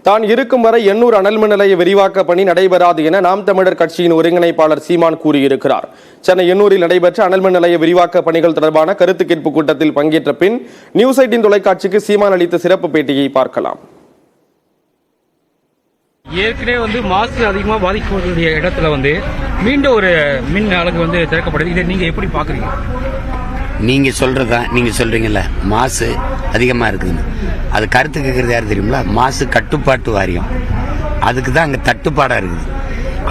தான் இருக்கும் வரை 800 அனல் மின் நிலைய விரிவாக்க பணி நடைபெறாது என நாம் தமிழர் கட்சியின் ஒருங்கிணைப்பாளர் சீமான் கூறியிருக்கிறார். சென்னை எண்ணூரில் நடைபெற்ற அனல் மின் நிலைய விரிவாக்க பணிகள் தொடர்பான கருத்து கேட்பு கூட்டத்தில் பங்கேற்ற பின் நியூஸ் 18 தொலைக்காட்சிக்கு சீமான் அளித்த சிறப்பு பேட்டியை பார்க்கலாம். ஏற்கனவே மாசு அதிகமாக பாதிக்கக்கூடிய இடத்துல மீண்டும் ஒரு மின் அலகு திறக்கப்படுது. இதை நீங்க எப்படி பாக்குறீங்க? நீங்க சொல்றதான் நீங்க சொல்றீங்கல்ல, மாசு அதிகமா இருக்குதுன்னு. அது கருத்து கேட்கறது யாரு தெரியுங்களா? மாசு கட்டுப்பாட்டு வாரியம். அதுக்கு தான் அங்க தட்டுப்பாடா இருக்குது.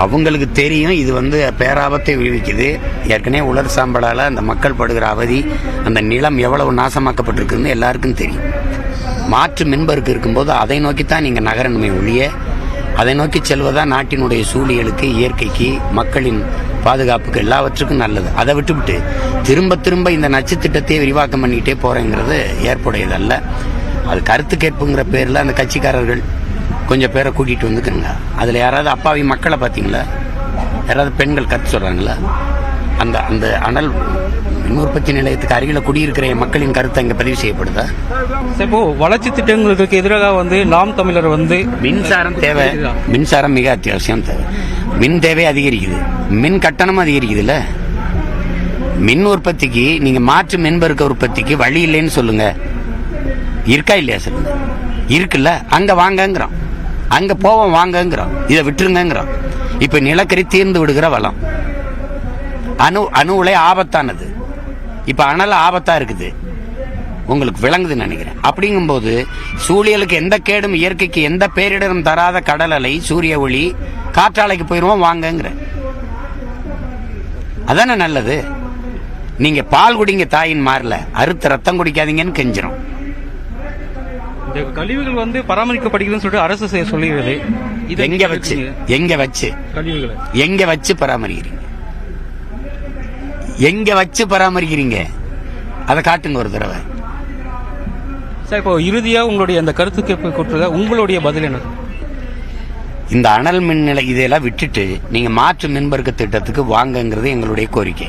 அவங்களுக்கு தெரியும் இது பேராபத்தை விளைவிக்குது. ஏற்கனவே உலர் சாம்பலால அந்த மக்கள் படுகிற அவதி, அந்த நிலம் எவ்வளவு நாசமாக்கப்பட்டிருக்குன்னு எல்லாருக்கும் தெரியும். மாற்று மின்பருக்கு இருக்கும்போது அதை நோக்கித்தான் நீங்க நகரணுமே ஒழிய, அதை நோக்கி செல்வதா நாட்டினுடைய சூழியலுக்கு, இயற்கைக்கு, மக்களின் பாதுகாப்புக்கு, எல்லாவற்றுக்கும் நல்லது. அதை விட்டுவிட்டு திரும்ப திரும்ப இந்த நச்சு திட்டத்தை விரிவாக்கம் பண்ணிக்கிட்டே போறேங்கிறது ஏற்புடையதல்ல. அது கருத்து கேட்புங்கிற பேர்ல அந்த கட்சிக்காரர்கள் கொஞ்சம் பேரை கூட்டிட்டு வந்துக்குங்க. அதுல யாராவது அப்பாவி மக்களை பார்த்தீங்களா? யாராவது பெண்கள் கருத்து சொல்றாங்களா? அந்த அந்த அனல் மின் உற்பத்தி நிலையத்துக்கு அருகில குடியிருக்கிற மக்களின் கருத்தை இங்க பதிவு செய்யப்படுதா? இப்போ வளர்ச்சி திட்டங்களுக்கு எதிராக நாம் தமிழர் மின்சாரம் தேவை. மின்சாரம் மிக அத்தியாவசியம் தேவை. மின் தேவை அதிகரிக்குது, மின் கட்டணமும் அதிகரிக்குதுல்ல. மின் உற்பத்திக்கு நீங்க மாற்று மின்பெருக்க உற்பத்திக்கு வழி இல்லைன்னு சொல்லுங்க. இருக்கா இல்லையா சொல்லுங்க? இருக்குல்ல, அங்க வாங்கங்கிறோம், அங்க போவோம் வாங்கங்கிறோம், இதை விட்டுருங்கிறோம். இப்ப நிலக்கரி தீர்ந்து விடுகிற வளம், அணு உலை ஆபத்தானது. இப்ப அனல் ஆபத்தா இருக்குது, உங்களுக்கு விளங்குதுன்னு நினைக்கிறேன். அப்படிங்கும்போது சூழியலுக்கு எந்த கேடும், இயற்கைக்கு எந்த பேரிடரும் தராத கடல் அலை, சூரிய ஒளி, காற்றாலைக்கு போயிருவோம் வாங்கங்கிற. அதானே நல்லது. நீங்க பால் குடிங்க தாயின் மாறல, அறுத்த ரத்தம் குடிக்காதீங்கன்னு கெஞ்சிரும். கழிவுகள் பராமரிக்கப்படுகிறதுன்னு சொல்லிட்டு அரசு சொல்லுகிறது. எங்க வச்சு பராமரிக்கிறீங்க? எங்க வச்சு பராமரிக்கிறீங்க? அதை காட்டுங்க ஒரு தடவை. சார், இப்போ இறுதியா உங்களுடைய அந்த கருத்து கேட்பு கூட்டுறத உங்களுடைய பதில் என்ன? இந்த அனல் மின் நிலை இதெல்லாம் விட்டுட்டு நீங்க மாற்று மின்பெருக்க திட்டத்துக்கு வாங்கங்கிறது எங்களுடைய கோரிக்கை.